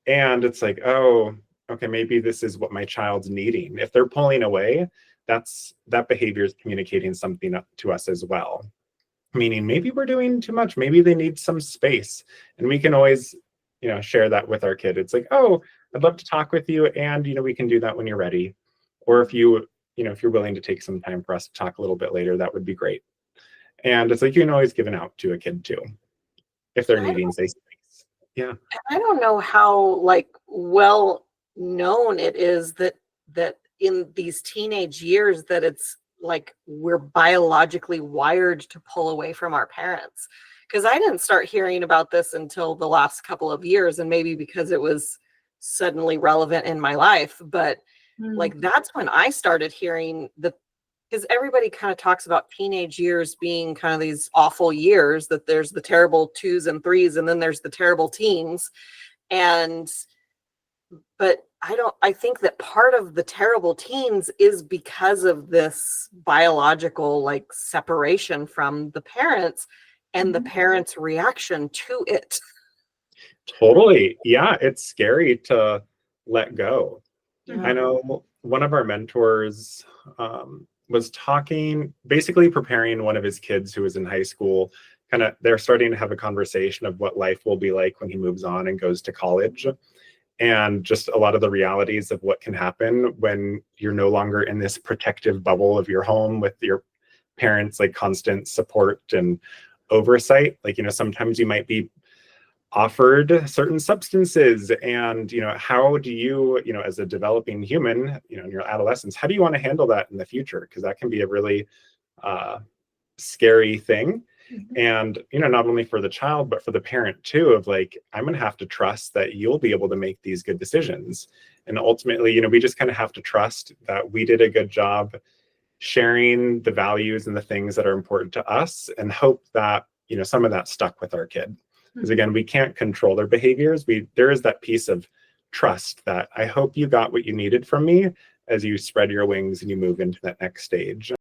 And it's like, oh, okay, maybe this is what my child's needing. If they're pulling away, that behavior is communicating something to us as well. Meaning maybe we're doing too much. Maybe they need some space. And we can always, share that with our kid. It's like, oh, I'd love to talk with you. And, we can do that when you're ready. Or if you're willing to take some time for us to talk a little bit later, that would be great. And it's like, you can always give an out to a kid too, if they're I needing, say, space. Yeah. I don't know how well known it is that in these teenage years that it's like we're biologically wired to pull away from our parents. Because I didn't start hearing about this until the last couple of years, and maybe because it was suddenly relevant in my life. But that's when I started hearing because everybody kind of talks about teenage years being kind of these awful years, that there's the terrible 2s and 3s, and then there's the terrible teens. But I think that part of the terrible teens is because of this biological separation from the parents and the parents' reaction to it. Totally. Yeah, it's scary to let go. Yeah. I know one of our mentors was basically preparing one of his kids who was in high school. They're starting to have a conversation of what life will be like when he moves on and goes to college. And just a lot of the realities of what can happen when you're no longer in this protective bubble of your home with your parents, constant support and oversight. Sometimes you might be offered certain substances, and how do you as a developing human in your adolescence, how do you want to handle that in the future? Because that can be a really scary thing. And not only for the child but for the parent too, of I'm gonna have to trust that you'll be able to make these good decisions. And ultimately we just kind of have to trust that we did a good job sharing the values and the things that are important to us, and hope that some of that stuck with our kid. Because again, we can't control their behaviors. There is that piece of trust that I hope you got what you needed from me as you spread your wings and you move into that next stage.